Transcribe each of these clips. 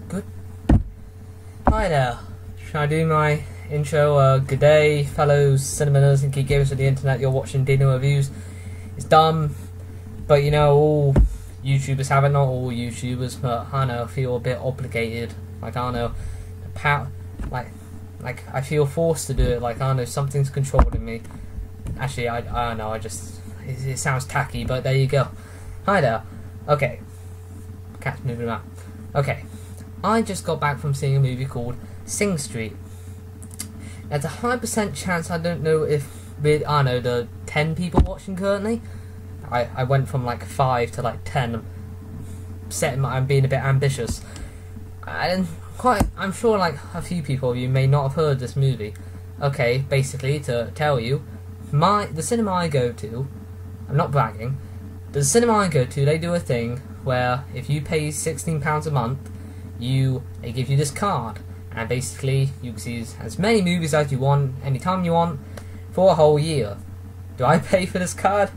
Good. Hi there. Should I do my intro? Good day, fellow cinemas and geek gamers of the internet. You're watching Deano reviews. It's dumb, but you know, all YouTubers have it. Not all YouTubers, but I don't know, I feel a bit obligated. Like, I don't know, like I feel forced to do it. Like, I don't know, something's controlling me. Actually, I don't know. It sounds tacky, but there you go. Hi there. Okay. Cat's moving around. Okay. I just got back from seeing a movie called Sing Street. There's a high % chance I don't know if I don't know the 10 people watching currently. I went from like 5 to like 10. I'm being a bit ambitious. I'm sure like a few people of you may not have heard this movie. Okay, basically to tell you, the cinema I go to, I'm not bragging, the cinema I go to, they do a thing where if you pay £16 a month, they give you this card, and basically you can see as many movies as you want, anytime you want, for a whole year. Do I pay for this card?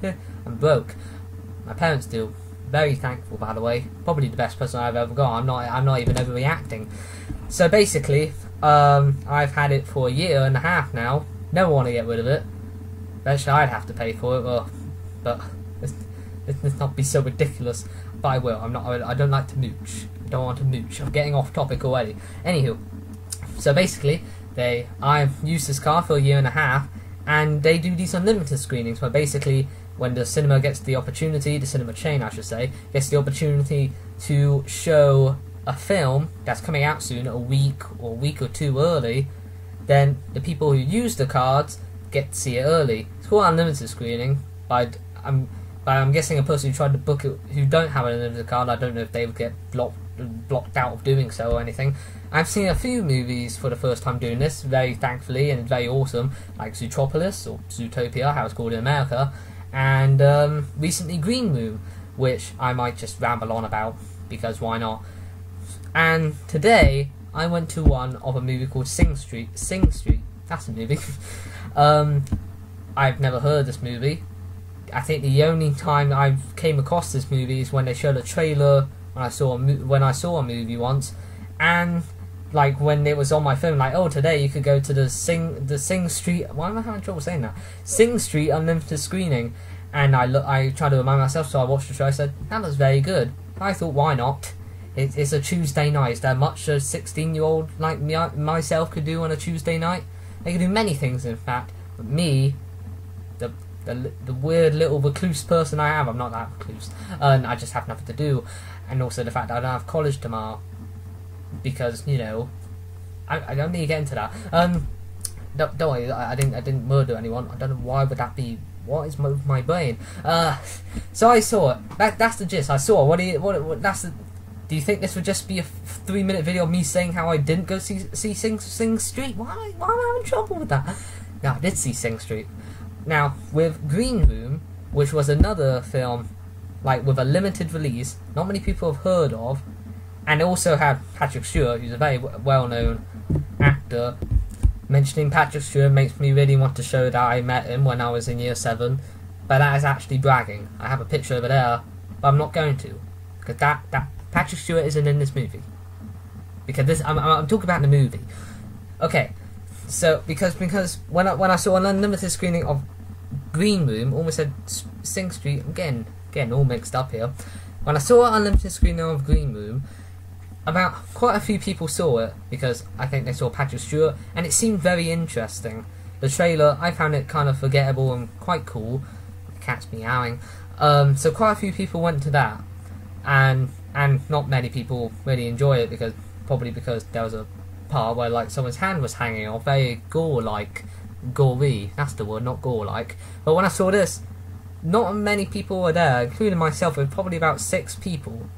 I'm broke. My parents do. Very thankful, by the way. Probably the best person I've ever got. I'm not even overreacting. So basically, I've had it for a year and a half now. Never want to get rid of it. Eventually, I'd have to pay for it, but let's not be so ridiculous. But I will. I don't like to mooch. I don't want to mooch. I'm getting off topic already. Anywho, so basically, I've used this card for a year and a half, and they do these unlimited screenings where basically, when the cinema gets the opportunity, the cinema chain I should say, gets the opportunity to show a film that's coming out soon, a week or two early, then the people who use the cards get to see it early. It's called unlimited screening, but I'm guessing a person who tried to book it, who don't have an unlimited card, I don't know if they would get blocked out of doing so or anything. I've seen a few movies for the first time doing this, very thankfully, and very awesome, like Zootropolis, or Zootopia, how it's called in America, and recently Green Room, which I might just ramble on about, because why not. And today, I went to one of a movie called Sing Street, that's a movie. I've never heard of this movie. I think the only time I came across this movie is when they showed a trailer when I saw a movie once, and like when it was on my phone, like, oh, today you could go to the Sing Street. Why am I having trouble saying that? Sing Street unlimited screening, and I tried to remind myself, so I watched the show. I said that was very good. I thought, why not? It's a Tuesday night. Is there much a 16-year-old like myself could do on a Tuesday night? They could do many things, in fact. But me, the weird little recluse person I am, I'm not that recluse, and I just have nothing to do. And also the fact that I don't have college tomorrow, because, you know, I don't need to get into that. Don't worry, I didn't murder anyone. I don't know why would that be. What is my brain? So I saw it. That's the gist. I saw it. Do you think this would just be a 3-minute video of me saying how I didn't go see Sing Street? Why am I having trouble with that? No, I did see Sing Street. Now, with Green Room, which was another film, like, with a limited release, not many people have heard of, and it also had Patrick Stewart, who's a very well-known actor. Mentioning Patrick Stewart makes me really want to show that I met him when I was in year 7, but that is actually bragging. I have a picture over there, but I'm not going to, because that Patrick Stewart isn't in this movie. Because I'm talking about the movie. Okay, so because when I saw an unlimited screening of Green Room, almost said Sing Street, I'm getting all mixed up here. When I saw an unlimited screening of Green Room, about quite a few people saw it, because I think they saw Patrick Stewart, and it seemed very interesting. The trailer, I found it kind of forgettable and quite cool. The cat's meowing. So quite a few people went to that, and not many people really enjoy it, probably because there was a part where like someone's hand was hanging off, very gory, that's the word, not gore-like. But when I saw this, not many people were there, including myself. With probably about 6 people.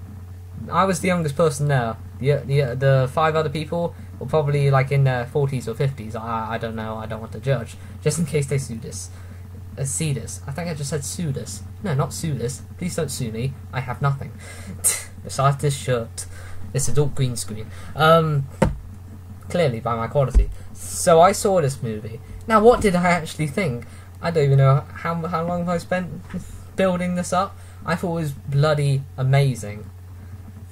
I was the youngest person there. The 5 other people were probably like in their 40s or 50s. I don't know. I don't want to judge, just in case they see this. I think I just said sue this. No, not sue this. Please don't sue me. I have nothing besides this shirt. This is all green screen. Clearly by my quality. So I saw this movie. Now, what did I actually think? I don't even know how long have I spent building this up. I thought it was bloody amazing.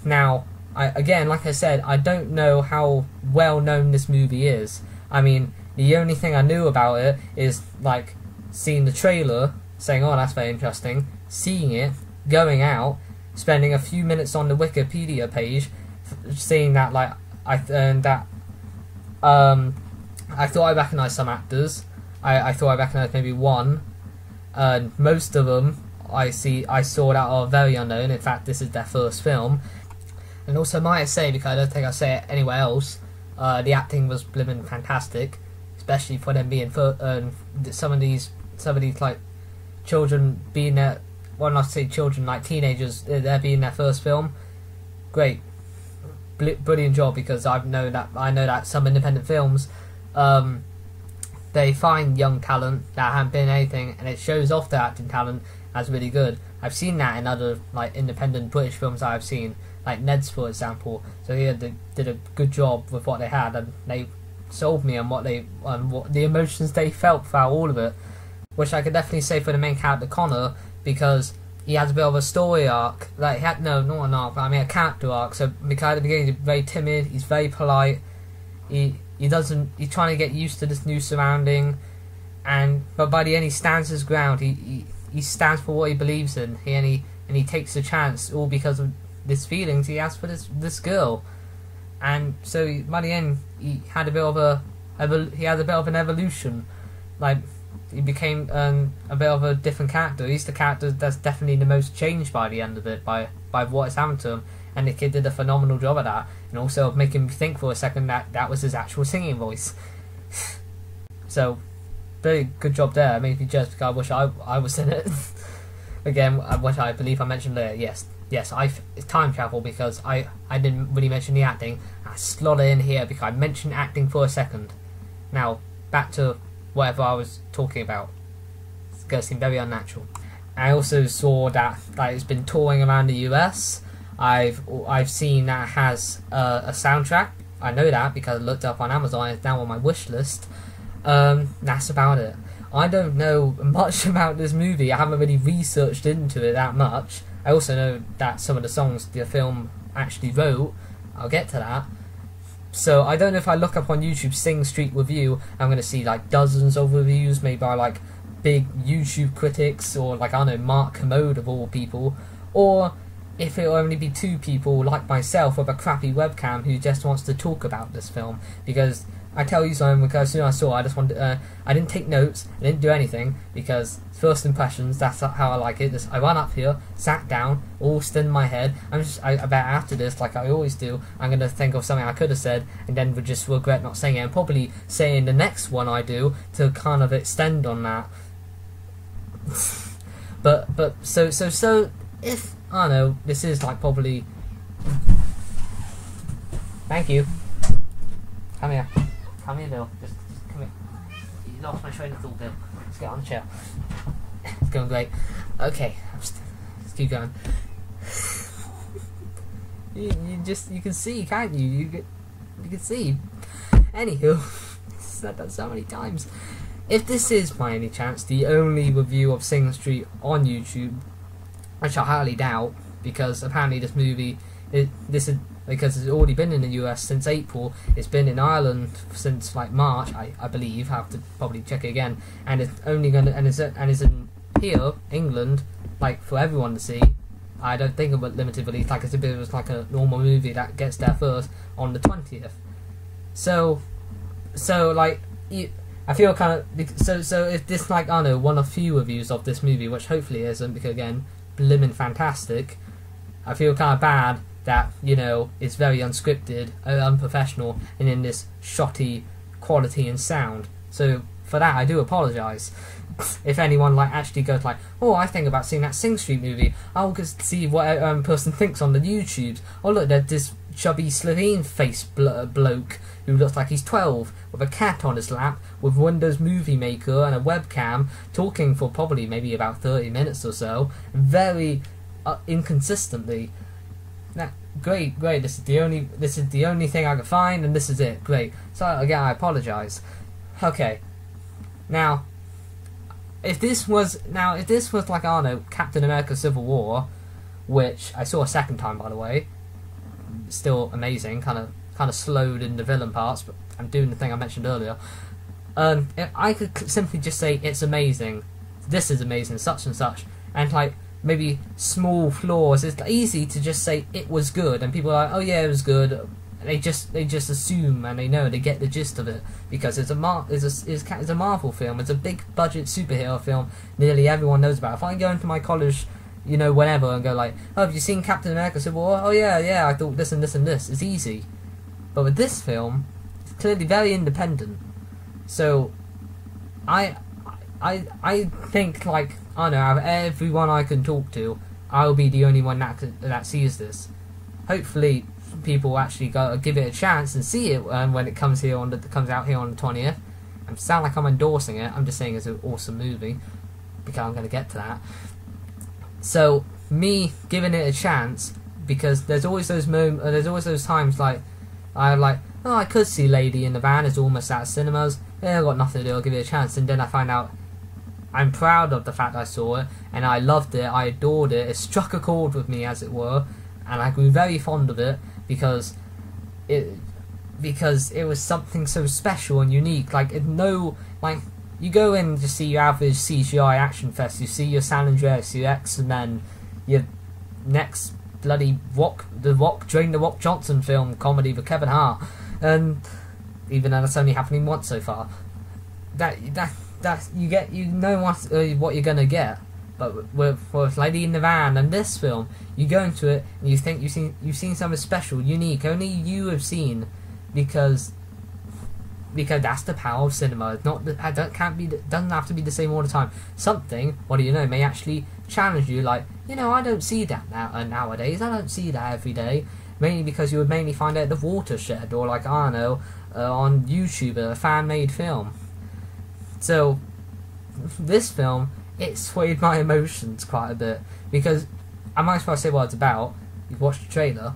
Now, again, like I said, I don't know how well known this movie is. I mean, the only thing I knew about it is like seeing the trailer, saying, "Oh, that's very interesting," seeing it, going out, spending a few minutes on the Wikipedia page, seeing that I thought I recognised some actors. I thought I recognised maybe one. Most of them I saw that are very unknown. In fact, this is their first film. And also, might I say, because I don't think I say it anywhere else, the acting was blimmin' fantastic, especially for them being some of these like children being their, well, not to say children, like teenagers, they're being their first film. Great, brilliant job, because I know that some independent films, they find young talent that haven't been anything, and it shows off their acting talent as really good. I've seen that in other like independent British films I've seen, like Ned's, for example. So yeah, they did a good job with what they had, and they sold me on what the emotions they felt throughout all of it, which I could definitely say for the main character Connor, because he has a bit of a story arc. Like, he had, no, not an arc, but I mean a character arc. So because at the beginning he's very timid, he's very polite, he's trying to get used to this new surrounding, but by the end he stands his ground. He stands for what he believes in. He takes a chance, all because of this feelings he has for this girl. And so by the end he had a bit of an evolution. Like, he became a bit of a different character. He's the character that's definitely the most changed by the end of it, by what has happened to him. And the kid did a phenomenal job at that, and also making me think for a second that was his actual singing voice. So, very good job there. It made me just because I wish I was in it. Again, what I believe I mentioned later. Yes, it's time travel, because I didn't really mention the acting. I slot it in here because I mentioned acting for a second. Now, back to whatever I was talking about. It's going to seem very unnatural. I also saw that it's been touring around the US. I've seen that it has a soundtrack. I know that because I looked up on Amazon. It's now on my wish list. That's about it. I don't know much about this movie. I haven't really researched into it that much. I also know that some of the songs the film actually wrote. I'll get to that. So I don't know if I look up on YouTube Sing Street Review, I'm going to see like dozens of reviews made by like big YouTube critics, or like, I don't know, Mark Commode of all people, or if it'll only be two people like myself with a crappy webcam who just wants to talk about this film. Because I tell you something, because as soon as I saw it, I just wanted, I didn't take notes, I didn't do anything, because first impressions, that's how I like it. I ran up here, sat down, all stood in my head. I bet after this, like I always do, I'm going to think of something I could have said, and then would just regret not saying it, and probably saying the next one I do to kind of extend on that. So if, I don't know, this is like probably... Thank you. Come here, Bill. Just come here. You lost my train of thought, Bill. Let's get on the chair. It's going great. Okay, let's keep going. you can see, can't you? You can see. Anywho, said that so many times. If this is by any chance the only review of Sing Street on YouTube, which I highly doubt, because apparently this movie, because it's already been in the US since April, it's been in Ireland since like March, I believe. I have to probably check it again, and it's only it's in here, England, like for everyone to see. I don't think about limited release, like it was like a normal movie that gets there first on the 20th. So like, I feel kind of so if this, like, I don't know, one of few reviews of this movie, which hopefully isn't, because again, blimmin' fantastic, I feel kind of bad that, you know, it's very unscripted, unprofessional, and in this shoddy quality and sound. So for that, I do apologise. If anyone like actually goes like, oh, I think about seeing that Sing Street movie, I'll just see what a person thinks on the YouTubes. Oh look, there's this chubby Slovene face bloke who looks like he's 12 with a cat on his lap with Windows Movie Maker and a webcam, talking for probably maybe about 30 minutes or so, very inconsistently. Now, great. This is the only thing I could find, and this is it. Great. So again, I apologise. Okay. Now, if this was like, I don't know, Captain America: Civil War, which I saw a second time, by the way, still amazing, kind of slowed in the villain parts, but I'm doing the thing I mentioned earlier. I could simply just say it's amazing, this is amazing, such and such, and like maybe small flaws. It's easy to just say it was good, and people are like, oh yeah, it was good. They just assume, and they know, they get the gist of it because it's a Marvel film. It's a big budget superhero film. Nearly everyone knows about it. If I go into my college, whenever, and go like, oh, have you seen Captain America? I said, well, oh yeah, I thought this and this and this. It's easy, but with this film, it's clearly very independent. So, I think, like, I don't know, out of everyone I can talk to, I'll be the only one that sees this. Hopefully, people actually give it a chance and see it when it comes out here on the 20th. I sound like I'm endorsing it. I'm just saying it's an awesome movie because I'm going to get to that. So me giving it a chance, because there's always those times like I could see Lady in the Van. It's almost at cinemas. Yeah, I've got nothing to do. I'll give it a chance, and then I find out. I'm proud of the fact I saw it, and I loved it. I adored it. It struck a chord with me, as it were, and I grew very fond of it because it was something so special and unique. You go in to see your average CGI action fest. You see your San Andreas, your X-Men, your next bloody Dwayne "The Rock" Johnson film comedy with Kevin Hart, and even though that's only happening once so far, that you know what you're gonna get. But with Lady in the Van and this film, you go into it and you think you've seen something special, unique, only you have seen, because that's the power of cinema. It's not doesn't have to be the same all the time. Something, what do you know, may actually challenge you. Like, I don't see that nowadays. I don't see that every day. Mainly because you would mainly find it at the Watershed, or like, I don't know, on YouTube, a fan-made film. So this film, it swayed my emotions quite a bit, because I might as well say what it's about. You've watched the trailer.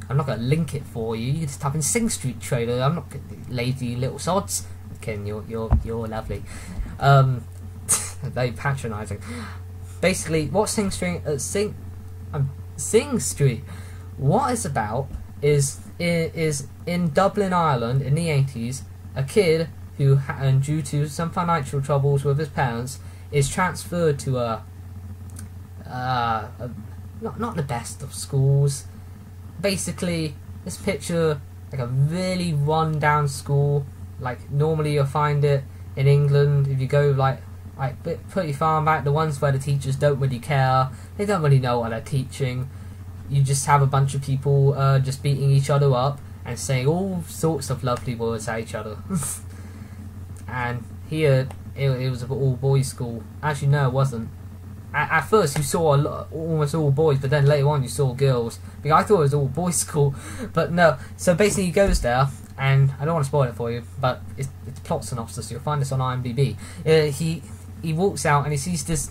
I'm not going to link it for you. You can just type in Sing Street trailer. I'm not lazy little sods. Ken, you're lovely. Very patronising. Basically, what Sing Street, Sing Street, what it's about is in Dublin, Ireland, in the 80s, a kid who, and due to some financial troubles with his parents, is transferred to not the best of schools. Basically, this picture like a really run-down school. Like, normally you'll find it in England if you go like pretty far back. The ones where the teachers don't really care. They don't really know what they're teaching. You just have a bunch of people just beating each other up and saying all sorts of lovely words at each other. And here it was an all-boys school. Actually, no, it wasn't. At first you saw almost all boys, but then later on you saw girls. Because I thought it was all boys school, but no. So basically he goes there, and I don't want to spoil it for you, but it's plot synopsis. You'll find this on IMDb. He walks out and he sees this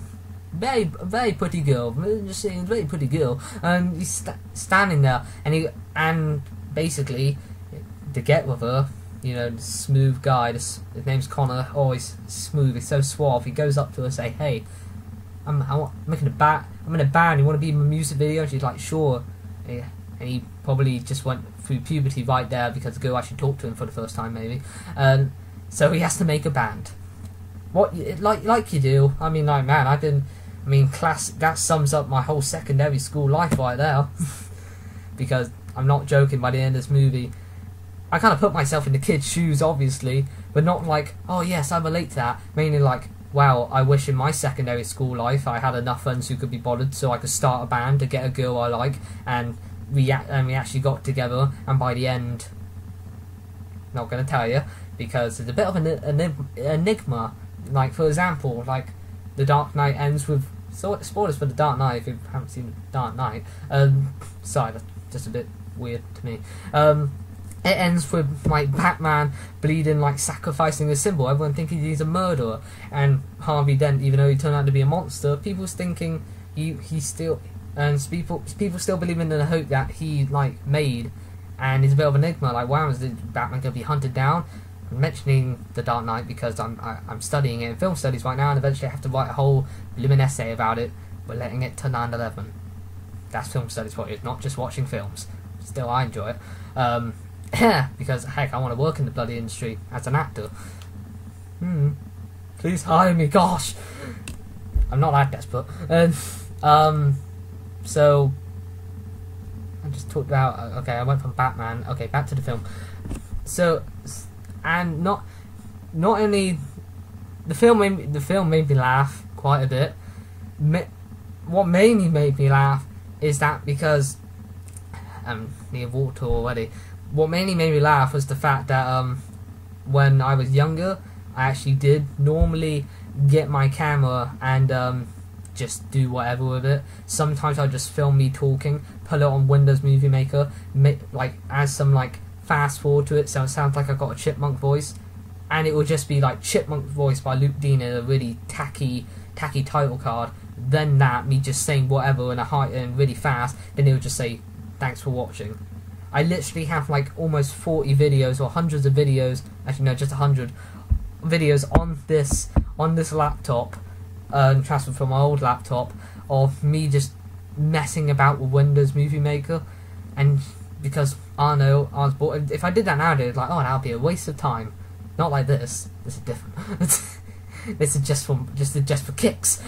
very pretty girl, just saying, very pretty girl, and he's standing there, and basically to get with her, the smooth guy. His name's Connor. Oh, he's smooth. He's so suave. He goes up to her and say, "Hey, I'm in a band. You want to be in my music video?" And she's like, "Sure." And he probably just went through puberty right there, because the girl actually talked to him for the first time, maybe. So he has to make a band. Like you do. I mean, like, man, class. That sums up my whole secondary school life right there. Because I'm not joking. By the end of this movie, I kind of put myself in the kid's shoes, obviously, but not like, oh yes, I relate to that. Mainly like, wow, I wish in my secondary school life I had enough friends who could be bothered so I could start a band to get a girl I like, and we actually got together, and by the end, not going to tell you, because it's a bit of an enigma. Like, for example, like, The Dark Knight ends with, spoilers for The Dark Knight if you haven't seen The Dark Knight, sorry, that's just a bit weird to me. It ends with, like, Batman bleeding, like, sacrificing a symbol, everyone thinking he's a murderer, and Harvey Dent, even though he turned out to be a monster, people's thinking he's still, and people still believe in the hope that he, like, made, and it's a bit of an enigma, like, wow, is Batman going to be hunted down? I'm mentioning The Dark Knight because I'm studying it in film studies right now, and eventually I have to write a whole blooming essay about it. We're letting it to 9/11. That's film studies for you, not just watching films. still I enjoy it. Because heck, I want to work in the bloody industry as an actor. Please hire me, gosh. I'm not that desperate. So I just talked about. Okay, I went from Batman. Okay, back to the film. So, and not only the film made me laugh quite a bit. What mainly made me laugh is that because near water already. What mainly made me laugh was the fact that when I was younger, I actually did normally get my camera and just do whatever with it. Sometimes I'd just film me talking, put it on Windows Movie Maker, like add some like fast forward to it so it sounds like I got a chipmunk voice, and it would just be like Chipmunk Voice by Luke Deano, a really tacky title card. Then me just saying whatever in a high and really fast. Then it would just say thanks for watching. I literally have like almost 40 videos or hundreds of videos. Actually, no, just 100 videos on this laptop, transferred from my old laptop, of me just messing about with Windows Movie Maker, and because I know I was bored. If I did that nowadays, like, oh, that'll be a waste of time. Not like this. This is different. This is just for kicks.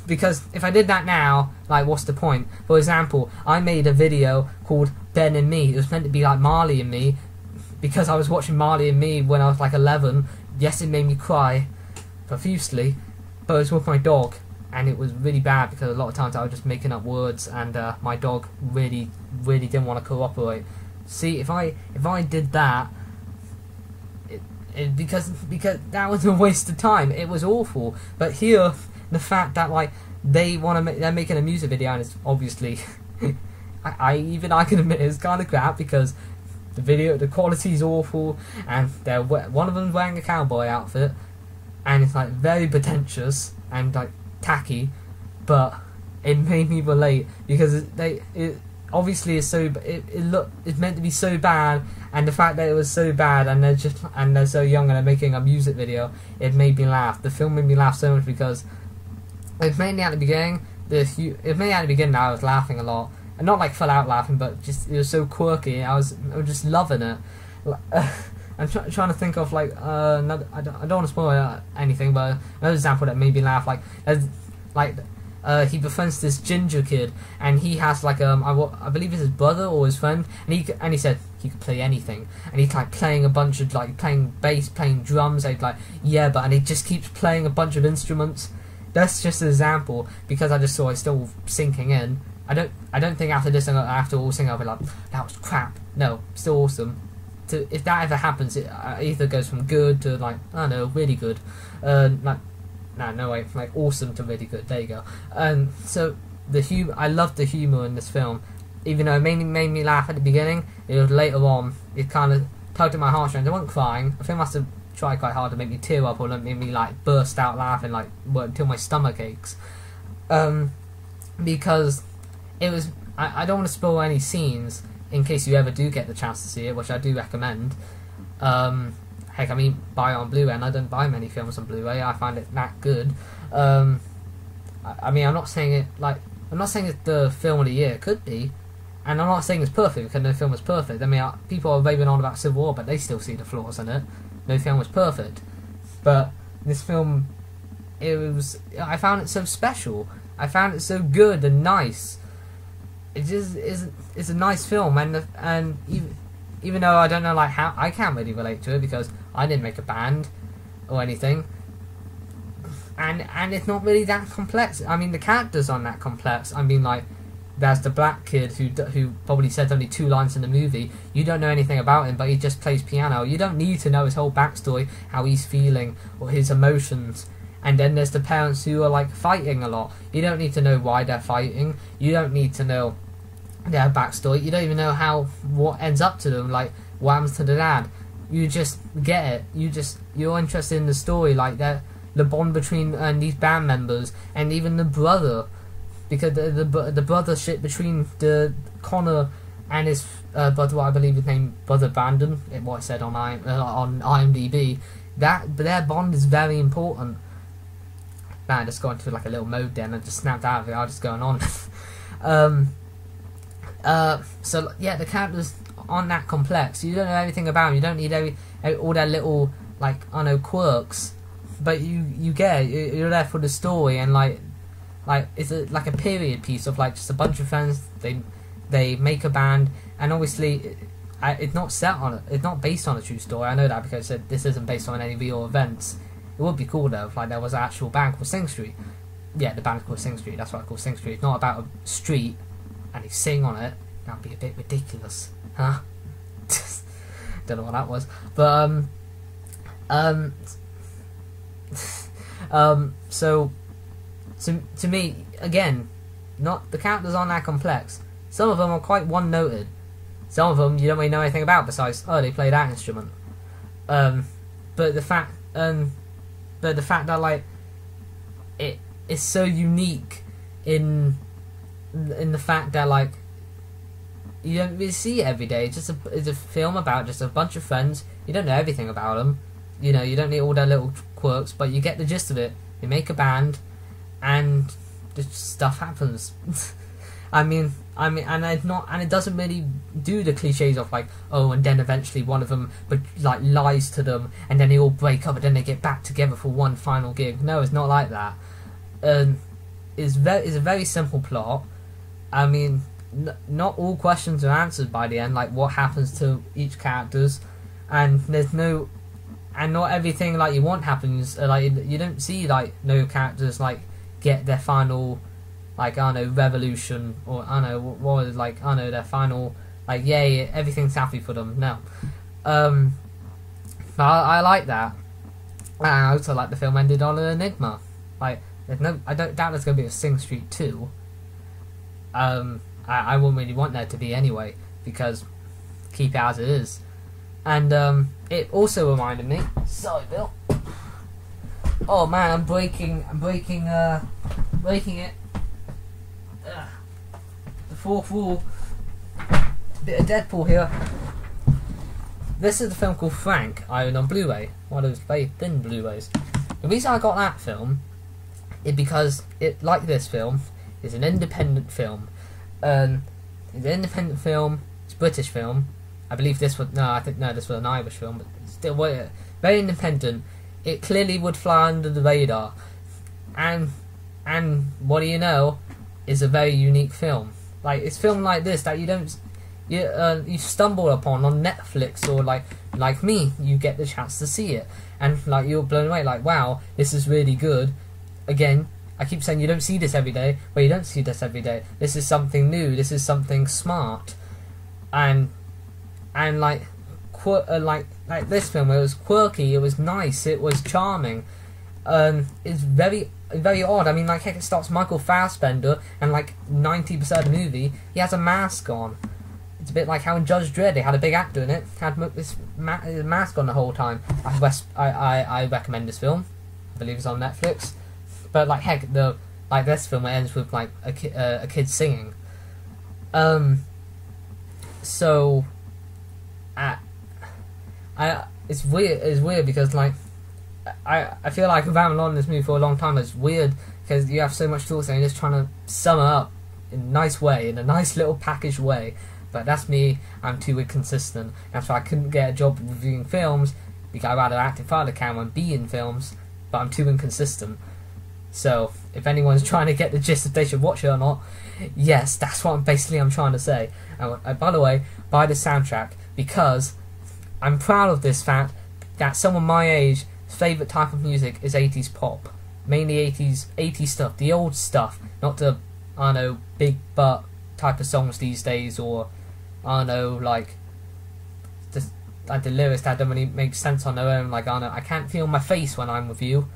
Because if I did that now, like, what's the point? For example, I made a video called Ben and Me. It was meant to be like Marley and Me, because I was watching Marley and Me when I was like 11. Yes, it made me cry profusely, but it was with my dog, and it was really bad because a lot of times I was just making up words, and my dog really didn't want to cooperate. See, if I did that, because that was a waste of time. It was awful. But here, the fact that like they're making a music video, and it's obviously I can admit it's kind of crap, because the quality is awful, and one of them's wearing a cowboy outfit, and it's like very pretentious and like tacky, but it made me relate because it obviously is so it's meant to be so bad, and the fact that it was so bad and they're so young and they're making a music video, it made me laugh. The film made me laugh so much because it mainly at the beginning. I was laughing a lot, and not like full out laughing, but just it was so quirky. I was just loving it. I'm trying to think of like another, I don't want to spoil anything, but another example that made me laugh, he befriends this ginger kid, and he has like I believe it's his brother or his friend, and he said he could play anything, and he's like playing a bunch of like playing bass, playing drums, and he's like and he just keeps playing a bunch of instruments. That's just an example, because I just saw it still sinking in. I don't think after this after all singing I'll be like, that was crap. No, still awesome. If that ever happens, it either goes from good to like, I don't know, really good, like awesome to really good. There you go. So I loved the humor in this film, even though it mainly made me laugh at the beginning. It was later on, it kind of tugged at my heartstrings. I wasn't crying. I think I must have tried quite hard to make me tear up, or make me like burst out laughing, like until my stomach aches. Because it was. I don't want to spoil any scenes in case you ever do get the chance to see it, which I do recommend. Heck, I mean, buy it on Blu-ray, and I don't buy many films on Blu-ray. I find it that good. I mean, I'm not saying it's the film of the year. It could be, and I'm not saying it's perfect, because no film is perfect. I mean, people are raving on about Civil War, but they still see the flaws in it. No film was perfect, but this film, I found it so special. I found it so good and nice. It just it's a nice film, and even though I don't know like how, I can't really relate to it because I didn't make a band or anything, and it's not really that complex. I mean, the characters aren't that complex. I mean, like, there's the black kid who probably said only 2 lines in the movie. You don't know anything about him, but he just plays piano. You don't need to know his whole backstory, how he's feeling, or his emotions. And then there's the parents who are like fighting a lot. You don't need to know why they're fighting. You don't need to know their backstory. You don't even know what ends up to them, like what happens to the dad. You just get it. You're interested in the story, like the bond between these band members, and even the brother, because the brothership between the Connor and his brother, what I believe his name, Brother Brandon, what I said on IMDb, that their bond is very important. Man, I just got into like a little mode then and just snapped out of it. I was just going on. So yeah, the characters aren't that complex. You don't know everything about them. You don't need all their little, like, I don't know, quirks. But you get it. You're there for the story, and like it's like a period piece of like just a bunch of friends. They make a band, and obviously it's not based on a true story. I know that because this isn't based on any real events. It would be cool though if like there was an actual band called Sing Street. Yeah, the band's called Sing Street. That's why it's called Sing Street. It's not about a street and they sing on it. That'd be a bit ridiculous, huh? Don't know what that was, but so to me, again, not the characters aren't that complex. Some of them are quite one-noted. Some of them you don't really know anything about besides they play that instrument. But the fact that like it is so unique in the fact that like you don't really see it every day. It's a film about just a bunch of friends. You don't know everything about them. You know, you don't need all their little quirks, but you get the gist of it. They make a band, and just stuff happens. I mean, and it doesn't really do the cliches of like, oh, and then eventually one of them, but like lies to them, and then they all break up, and then they get back together for one final gig. No, it's not like that. It's a very simple plot. I mean, not all questions are answered by the end, like what happens to each characters, and not everything like you want happens. Like you don't see like no characters like get their final, like, I don't know, revolution, or I don't know what was like, I don't know, their final, like, yay, everything's happy for them. No, but I like that. And I also like the film ended on an enigma. Like, I don't doubt there's gonna be a Sing Street 2. I wouldn't really want there to be anyway, because keep it as it is. And it also reminded me. Sorry, Bill. Oh man, I'm breaking it. The fourth wall. Bit of Deadpool here. This is the film called Frank. I own on Blu-ray. One of those very thin Blu-rays. The reason I got that film is because it, like this film, is an independent film. It's an independent film. It's a British film. I believe this was this was an Irish film, but still very independent. It clearly would fly under the radar, and what do you know, is a very unique film. Like, it's film like this that you stumble upon on Netflix, or like me, you get the chance to see it, and like you're blown away. Like, wow, this is really good. Again, I keep saying you don't see this every day, but you don't see this every day. This is something new. This is something smart, and like this film, it was quirky, it was nice, it was charming. It's very, very odd. I mean, like, heck, it starts Michael Fassbender, and like 90% of the movie, he has a mask on. It's a bit like how in Judge Dredd, they had a big actor in it, had this mask on the whole time. I recommend this film. I believe it's on Netflix. But like, heck, this film ends with like a kid singing. So, it's weird because like I feel like I've been on this movie for a long time. It's weird because you have so much tools and you're just trying to sum it up in a nice way, in a nice little packaged way. But that's me. I'm too inconsistent. That's why I couldn't get a job reviewing films, because I'd rather act in front of the camera and be in films. But I'm too inconsistent. So if anyone's trying to get the gist if they should watch it or not, yes, that's what I'm trying to say. And by the way, buy the soundtrack, because I'm proud of this fact that someone my age favourite type of music is 80s pop. Mainly 80s stuff, the old stuff, not the, I don't know, big butt type of songs these days, or, I don't know, like the lyrics that don't really make sense on their own, like, I don't know, I can't feel my face when I'm with you.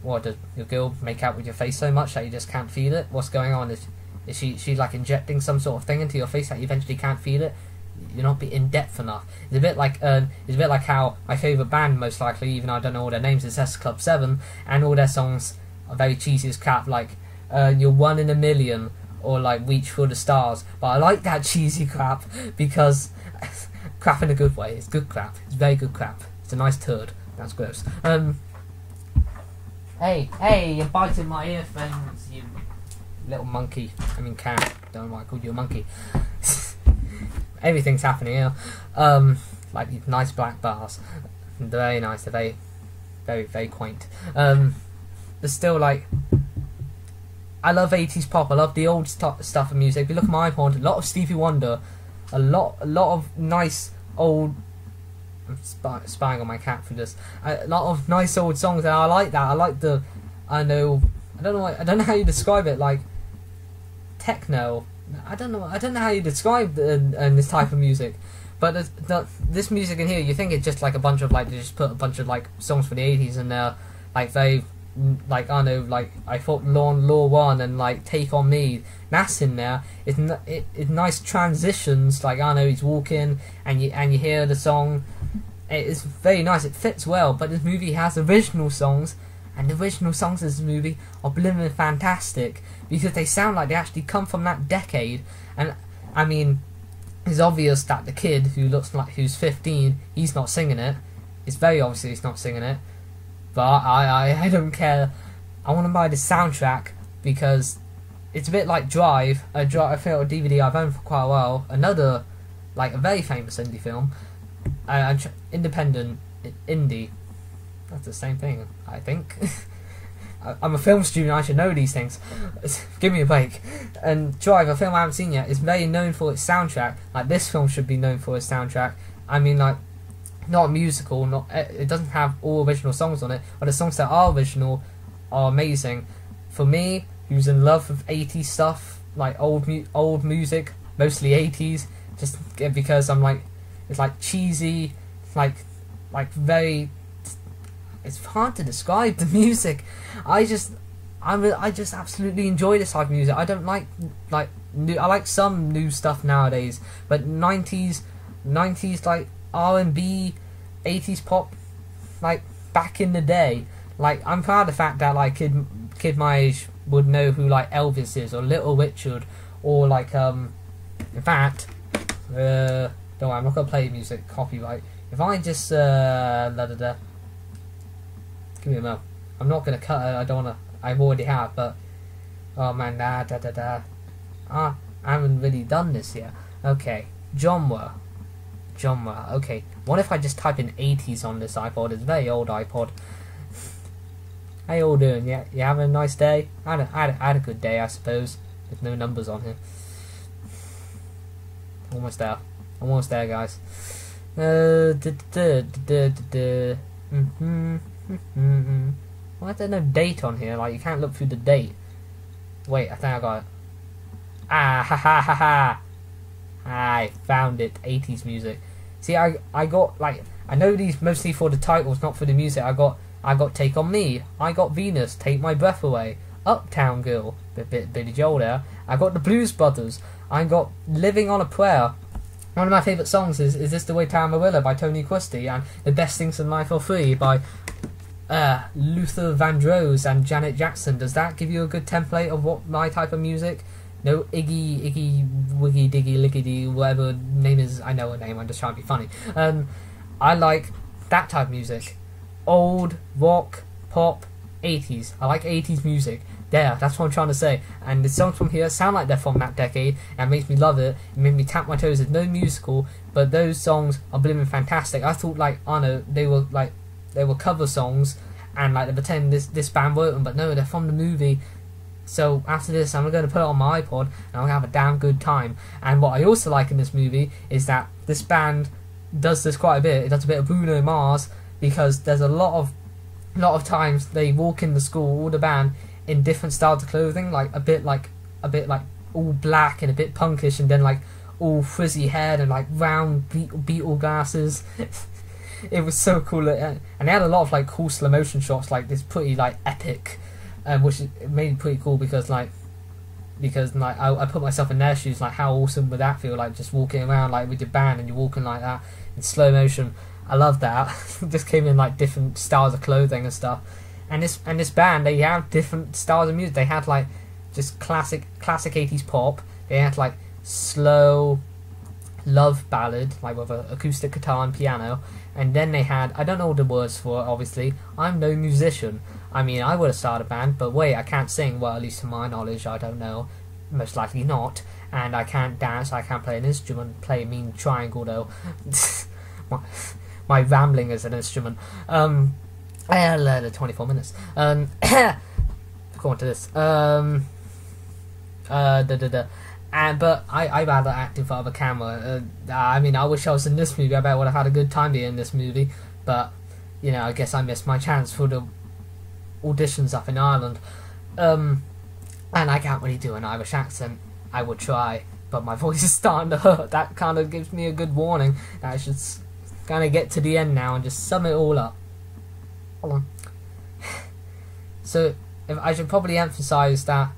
What, does your girl make out with your face so much that you just can't feel it? What's going on? Is she like injecting some sort of thing into your face that you eventually can't feel it? You're not in depth enough. It's a bit like how my favourite band, most likely, even though I don't know all their names, is S Club 7, and all their songs are very cheesy as crap, like You're One in a Million, or like Reach for the Stars. But I like that cheesy crap because crap in a good way. It's good crap. It's very good crap. It's a nice turd. That's gross. Hey, you're biting my earphones, you little monkey. I mean cat. Don't know why I called you a monkey. everything's happening here. Like these nice black bars. They're very nice. They're very, very, very quaint. But still, like, I love 80s pop. I love the old stuff of music. If you look at my iPod, a lot of Stevie Wonder, a lot of nice old. I'm spying on my cat for this. A lot of nice old songs, and I like that. I like the. I don't know how you describe it. Like techno. I don't know how you describe this type of music. But this music in here, you think it's just like a bunch of like they just put a bunch of like songs for the 80s and they're like very like I don't know, like I thought Law 1 and like Take On Me, that's in there. It's nice transitions, like I don't know, he's walking and you hear the song. It's very nice, it fits well. But this movie has original songs, and the original songs of this movie are blimmin' fantastic because they sound like they actually come from that decade. And I mean, it's obvious that the kid who's 15, he's not singing it. It's very obvious he's not singing it. But I don't care. I want to buy the soundtrack because it's a bit like Drive. I think a DVD I've owned for quite a while. Another, like a very famous indie film. Independent, indie. That's the same thing, I think. I'm a film student, I should know these things. Give me a break. And Drive, a film I haven't seen yet, is very known for its soundtrack. Like this film should be known for its soundtrack. I mean, like, not a musical, it doesn't have all original songs on it, but the songs that are original are amazing. For me, who's in love with 80s stuff, like old music, mostly 80s, just because I'm like, it's like cheesy, like very. It's hard to describe the music. I just absolutely enjoy this type of music. I don't like new. I like some new stuff nowadays, but 90s like R&B, 80s pop, like back in the day. Like I'm proud of the fact that like kid my age would know who like Elvis is or Little Richard or like in fact don't worry, I'm not gonna play music copyright. If I just give me a moment. I'm not gonna cut it. I don't wanna. I already have, but oh man, I haven't really done this yet. Okay, genre. Okay, what if I just type in 80s on this iPod? It's a very old iPod. How you all doing? Yeah, you having a nice day? I had a good day, I suppose. There's no numbers on here. Almost there, guys. Why is there no date on here? Like you can't look through the date. Wait, I think I got it. Ah, ha ha ha ha! I found it. 80s music. See, I got like I know these mostly for the titles, not for the music. I got Take On Me. I got Venus. Take My Breath Away. Uptown Girl. Bit Billy Joel there. I got the Blues Brothers. I got Living on a Prayer. One of my favourite songs is This the Way to Amarillo by Tony Christie, and The Best Things in Life Are Free by Luther Vandross and Janet Jackson. Does that give you a good template of what my type of music? No, Iggy, Wiggy, Diggy, Lickety, whatever name is. I know her name, I'm just trying to be funny. I like that type of music. Old, rock, pop, 80s. I like 80s music. There, that's what I'm trying to say. And the songs from here sound like they're from that decade, and it makes me love it. It made me tap my toes. There's no musical, but those songs are blimmin' fantastic. I thought like, I know, they were cover songs, and like they pretend this band wrote them, but no, they're from the movie. So after this, I'm going to put it on my iPod, and I'm going to have a damn good time. And what I also like in this movie is that this band does this quite a bit. It does a bit of Bruno Mars, because there's a lot of times they walk in the school, all the band, in different styles of clothing, like a bit like all black and a bit punkish, and then like all frizzy hair and like round beetle glasses. It was so cool, and they had a lot of like cool slow motion shots, like this pretty like epic, which made it pretty cool because I put myself in their shoes. Like how awesome would that feel? Like just walking around like with your band and you're walking like that in slow motion. I love that. Just came in like different styles of clothing and stuff. And this band, they have different styles of music. They had like just classic 80s pop. They had like slow love ballad, like with an acoustic guitar and piano. And then they had, I don't know the words for it, obviously. I'm no musician. I mean, I would have started a band, but wait, I can't sing. Well, at least to my knowledge, I don't know. Most likely not. and I can't dance, I can't play an instrument, play mean triangle though. my rambling is an instrument. The 24 minutes. According to this. But I rather act in front of a camera. I mean, I wish I was in this movie. I bet I would have had a good time being in this movie. But, you know, I guess I missed my chance for the auditions up in Ireland. And I can't really do an Irish accent. I would try, but my voice is starting to hurt. That kind of gives me a good warning that I should kind of get to the end now and just sum it all up. Hold on. So, if I should probably emphasize that,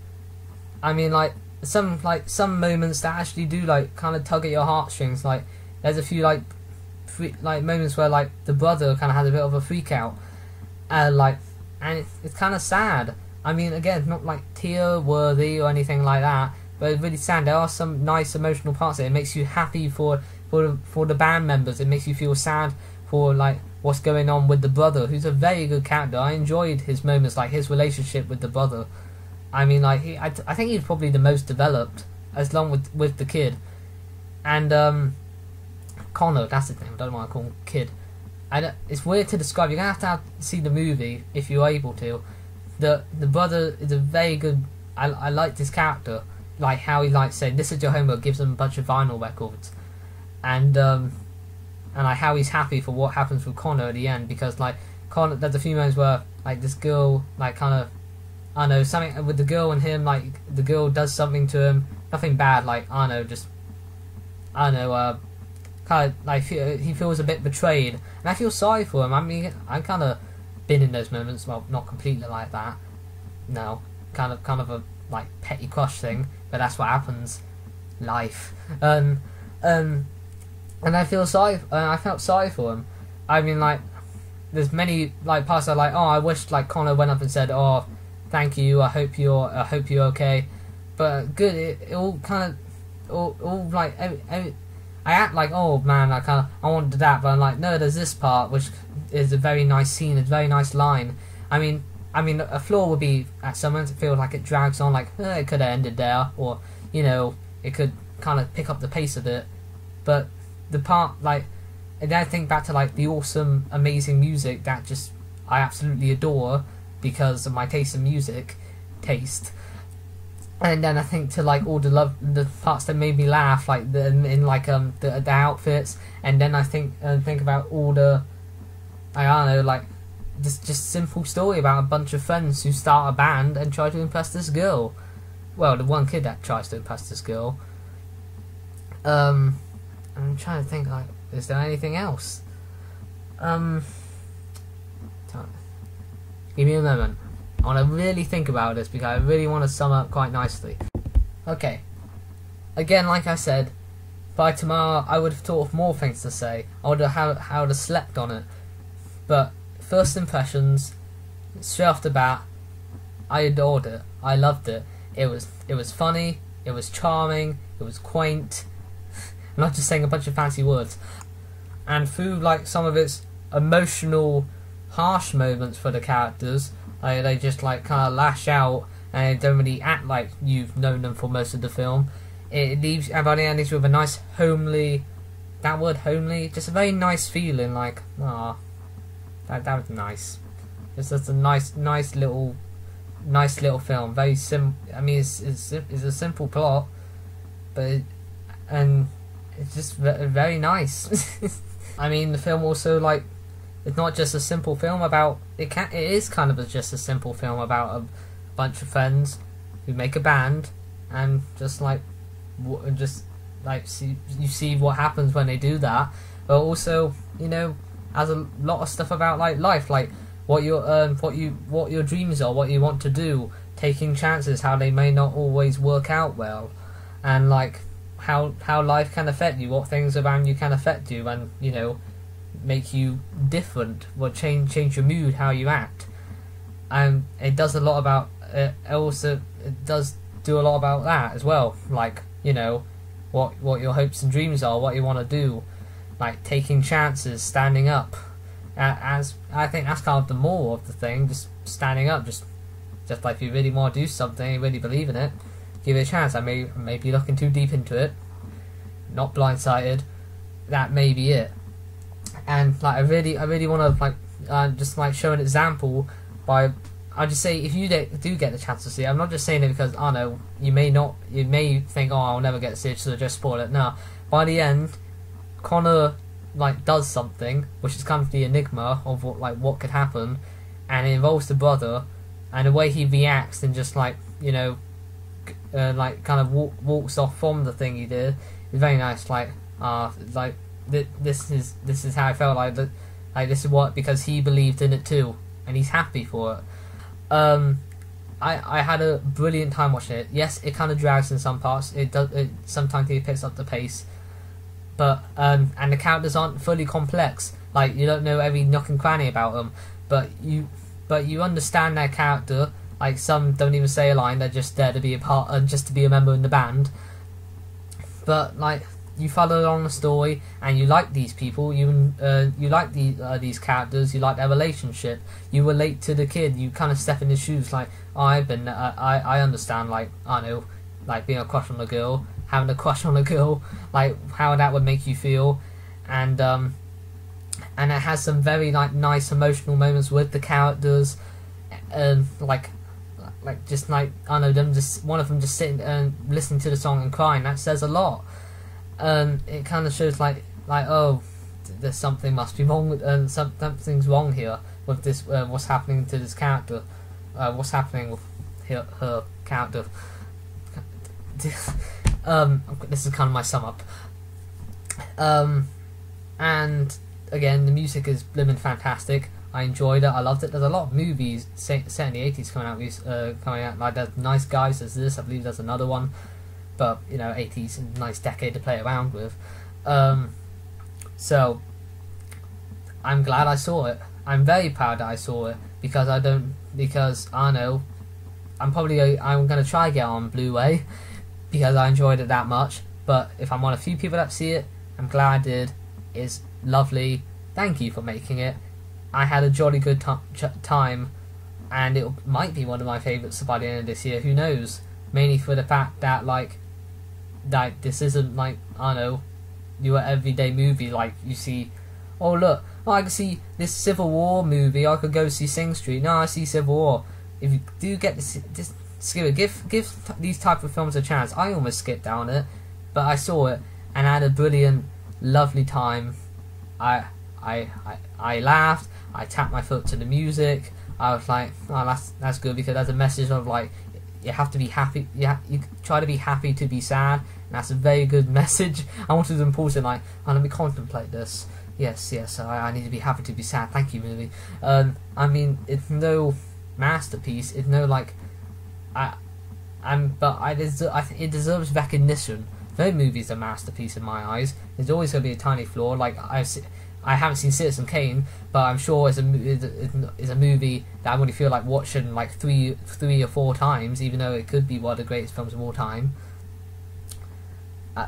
I mean, some moments that actually do kind of tug at your heartstrings. Like, there's a few moments where the brother kind of has a bit of a freak out, and it's kind of sad. I mean, again, not tear worthy or anything like that, but it's really sad. There are some nice emotional parts there. It makes you happy for the band members. It makes you feel sad for what's going on with the brother, who's a very good character. I enjoyed his moments, his relationship with the brother. I mean, I think he's probably the most developed, as long with the kid. And Connor, that's his name. I don't know why I call him Kid. It's weird to describe. You're gonna have to see the movie if you're able to. The brother is a very good. I liked his character, how he saying, "This is your homework," gives him a bunch of vinyl records, and how he's happy for what happens with Connor at the end, because Connor, there's a few moments where this girl kind of, I don't know, something with the girl and him, the girl does something to him, nothing bad, I don't know, just I don't know, kind of he feels a bit betrayed, and I feel sorry for him. I mean, I kind of been in those moments. Well, not completely like that, no, kind of a petty crush thing, but that's what happens, life. And I felt sorry for him. I mean, there's many parts that oh, I wish Connor went up and said, "Oh, thank you. I hope you're okay." But good, it all kind of, all I act oh man, I wanted that, but I'm no, there's this part which is a very nice scene, a very nice line. I mean, a flaw would be at some moments it feels it drags on, it could have ended there, or you know, it could kind of pick up the pace a bit, but the part and then I think back to the awesome, amazing music that just I absolutely adore because of my taste in music, and then I think to all the parts that made me laugh, the outfits, and then I think about all the, I don't know, just simple story about a bunch of friends who start a band and try to impress this girl. Well, the one kid that tries to impress this girl. I'm trying to think, is there anything else? Give me a moment. I want to really think about this because I really want to sum up quite nicely. Okay. Again, like I said, by tomorrow I would have thought of more things to say. I would have slept on it. But first impressions, straight off the bat, I adored it. I loved it. It was funny. It was charming. It was quaint. I'm not just saying a bunch of fancy words. And through some of its emotional, harsh moments for the characters, they just kind of lash out and they don't really act like you've known them for most of the film. It leaves everybody ends with a nice homely, that word homely, just a very nice feeling. That was nice. It's just a nice little film. Very I mean, it's a simple plot, but it's just very nice. I mean, the film also it's not just a simple film about it. It is kind of just a simple film about a bunch of friends who make a band and just you see what happens when they do that. But also, you know, has a lot of stuff about life, what your dreams are, what you want to do, taking chances, how they may not always work out well, and how life can affect you, what things around you can affect you, and you know, make you different, or change your mood, how you act. And it does a lot about it. Also, it does do a lot about that as well. You know, what your hopes and dreams are, what you want to do, taking chances, standing up. As I think that's kind of the more of the thing, just standing up, just if you really want to do something, you really believe in it, give it a chance. I may be looking too deep into it, not blindsided. That may be it. And like I really want to just like show an example by. I just say if you do get the chance to see it, I'm not just saying it because I know you may think, oh, I'll never get to see it, so just spoil it. No, by the end, Connor like does something which is kind of the enigma of what could happen, and it involves the brother, and the way he reacts and just like like kind of walks off from the thing he did is very nice. This is how I felt like that. Like this is what, because he believed in it too, and he's happy for it. I had a brilliant time watching it. Yes, it kind of drags in some parts. Sometimes it picks up the pace, but and the characters aren't fully complex. Like you don't know every nook and cranny about them, but you understand their character. Like some don't even say a line; they're just there to be a part, just to be a member in the band. But like you follow along the story, and you like these people. You like these characters. You like their relationship. You relate to the kid. You kind of step in his shoes. Like I understand. Like I know, like being a crush on a girl, having a crush on a girl, like how that would make you feel, and it has some very like nice emotional moments with the characters, like just like I know them just one of them just sitting and listening to the song and crying. That says a lot. It kind of shows like oh, there's something must be wrong with something's wrong here with this. What's happening to this character? What's happening with her character? This is kind of my sum up. And again, the music is blimmin' fantastic. I enjoyed it. I loved it. There's a lot of movies set in the 80s coming out. Like there's Nice Guys. There's this. I believe there's another one. But 80s, a nice decade to play around with. So I'm glad I saw it. I'm very proud that I saw it because I know I'm gonna try to get on Blu-ray because I enjoyed it that much. But if I'm one of a few people that see it, I'm glad I did. It's lovely. Thank you for making it. I had a jolly good time, and it might be one of my favourites by the end of this year. Who knows? Mainly for the fact that like this isn't like I don't know your everyday movie. Like you see, oh look, I can see this Civil War movie. I could go see Sing Street. No, I see Civil War. If you do get to see, just skip it. Give these type of films a chance. I almost skipped down it, but I saw it and I had a brilliant, lovely time. I laughed. I tapped my foot to the music. I was like, oh, that's good because there's a message of like. You have to be happy. You try to be happy to be sad, and that's a very good message. I wanted to pause it like, oh, let me contemplate this. Yes, I need to be happy to be sad. Thank you, movie. I mean, it's no masterpiece. It's no like, it deserves recognition. No movie's a masterpiece in my eyes. There's always going to be a tiny flaw. Like I haven't seen Citizen Kane, but I'm sure it's a movie that I really feel like watching like three or four times, even though it could be one of the greatest films of all time. I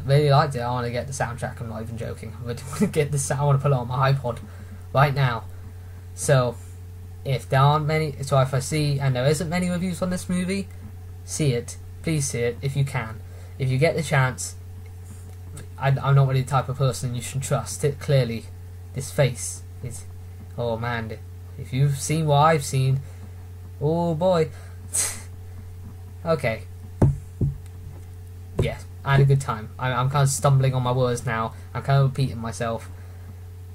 really liked it. I want to get the soundtrack. I'm not even joking. I want to get this. I want to put it on my iPod right now. So if there aren't many, so if I see and there isn't many reviews on this movie, see it. Please see it if you can. If you get the chance. I'm not really the type of person you should trust. It clearly, this face is, oh man, if you've seen what I've seen, oh boy. Okay. Yes, I had a good time. I'm kind of stumbling on my words now. I'm kind of repeating myself.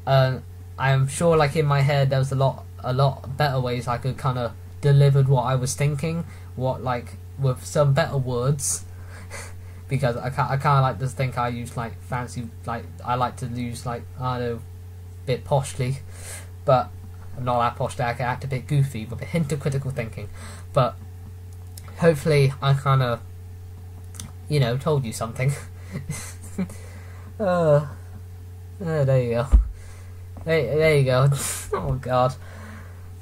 I am sure, like in my head, there was a lot better ways I could kind of delivered what I was thinking, with some better words. Because I kind of like to think I use like fancy, like I like to use like I don't know, a bit poshly, but I'm not that posh that I can act a bit goofy with a hint of critical thinking. But hopefully I kind of, told you something. There you go. There you go. Oh god.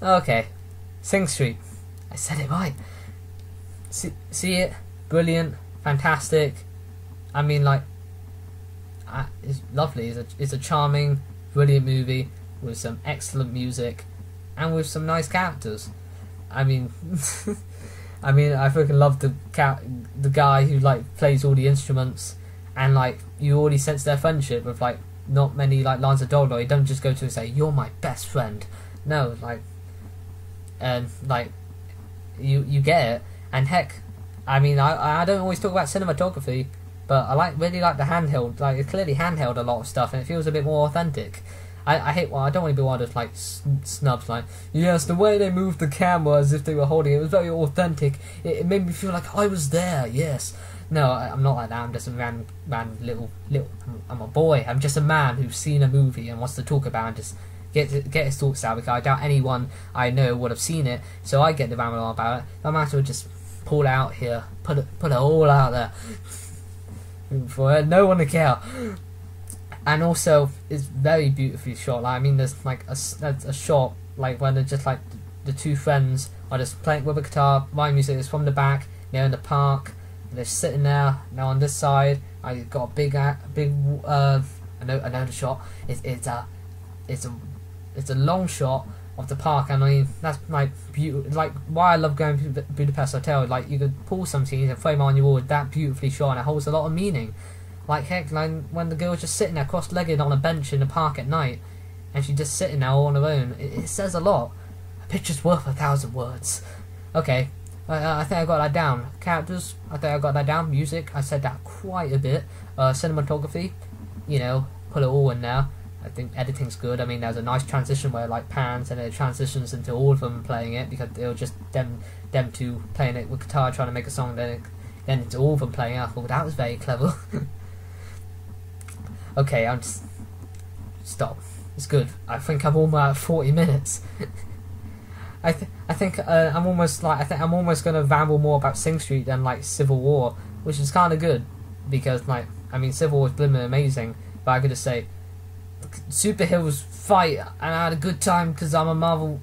Okay, Sing Street. I said it right. See it, brilliant. Fantastic. I mean, like, it's lovely. It's a charming, brilliant movie with some excellent music and with some nice characters. I mean, I mean, I freaking love the guy who like plays all the instruments, and like you already sense their friendship with like not many like lines of dialogue. He doesn't just go to and say, "You're my best friend." No, like, and like you get it. And heck, I mean, I don't always talk about cinematography, but I really like the handheld. Like, it's clearly handheld a lot of stuff, and it feels a bit more authentic. I hate. Well, I don't want to be one of like snubs. Like, yes, the way they moved the camera as if they were holding it was very authentic. It made me feel like I was there. Yes. No, I'm not like that. I'm just a man, little. I'm a boy. I'm just a man who's seen a movie and wants to talk about and just get his thoughts out. Because I doubt anyone I know would have seen it, so I get the ramble on about it. I might as well just pull out here, put it all out there for no one to care. And also, it's very beautifully shot. Like, I mean, there's like a shot like when they're just like the two friends are just playing with a guitar. My music is from the back. They're in the park. They're sitting there. Now on this side, I got a big. I know the shot. It's a long shot of the park, and I mean that's like beautiful. Like, why I love going to Budapest Hotel. Like, you could pull some scenes and frame on your wall with that beautifully shot, and it holds a lot of meaning. Like, heck, like when the girl's just sitting there cross-legged on a bench in the park at night, and she's just sitting there all on her own, it says a lot. A picture's worth 1,000 words. Okay, I think I got that down. Characters, I think I got that down. Music, I said that quite a bit. Cinematography, you know, put it all in there. I think editing's good. I mean, there's a nice transition where it like pans and it transitions into all of them playing it, because they were just them two playing it with guitar trying to make a song, then it's all of them playing it. I thought that was very clever. Okay, I'm just stop. It's good. I think I'm almost at 40 minutes. I think I'm almost gonna ramble more about Sing Street than like Civil War, which is kind of good, because like, I mean, Civil War is blimmin' amazing, but I could just say superheroes fight and I had a good time because I'm a Marvel.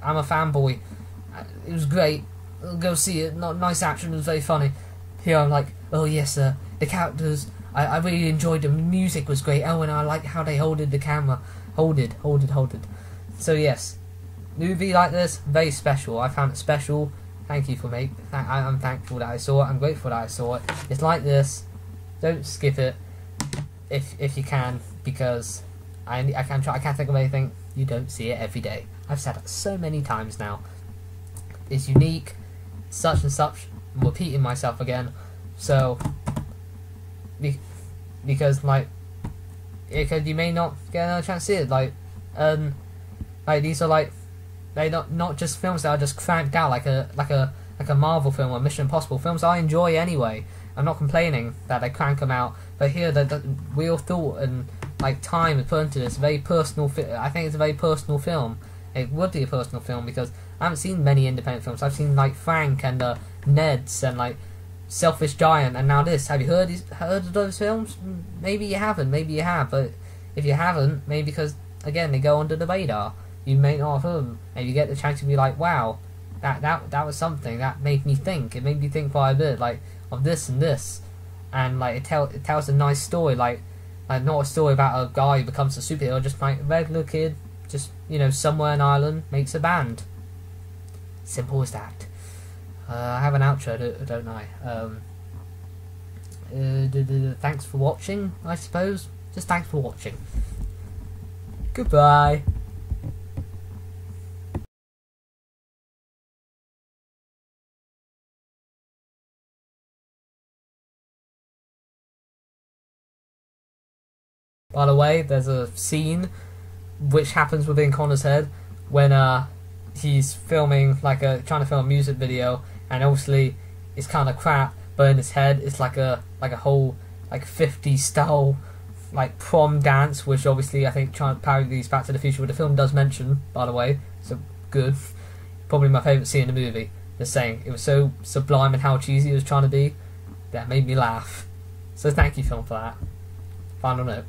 I'm a fanboy. It was great. Go see it. Not nice action. It was very funny. Here I'm like, oh yes, the characters. I really enjoyed them. The music was great. Oh, and I like how they holded the camera. Hold it. So yes, movie like this, very special. I found it special. Thank you for me. I'm thankful that I saw it. I'm grateful that I saw it. It's like this. Don't skip it if you can, because I can't think of anything. You don't see it every day. I've said it so many times now. It's unique, such and such. I'm repeating myself again. So because like, you may not get another chance to see it. Like these are like, they're not just films that are just cranked out like a Marvel film or Mission Impossible films I enjoy anyway. I'm not complaining that they crank them out, but here the real thought and like time is put into this very personal. I think it's a very personal film. It would be a personal film because I haven't seen many independent films. I've seen like Frank and Ned's and like Selfish Giant, and now this. Have you heard of those films? Maybe you haven't. Maybe you have, but if you haven't, maybe because again they go under the radar. You may not have heard them, and you get the chance to be like, wow, that was something that made me think. It made me think quite a bit, like of this and this, and like it tells a nice story, like not a story about a guy who becomes a superhero, just like a regular kid, just somewhere in Ireland makes a band. Simple as that. I have an outro, don't I? Thanks for watching, I suppose. Just thanks for watching. Goodbye. By the way, there's a scene which happens within Connor's head when he's filming trying to film a music video, and obviously it's kind of crap, but in his head it's like a whole 50s style prom dance, which obviously I think trying to parody these Back to the Future, which the film does mention, by the way, so good. Probably my favourite scene in the movie. Just saying, it was so sublime and how cheesy it was trying to be that made me laugh. So thank you, film, for that. Final note.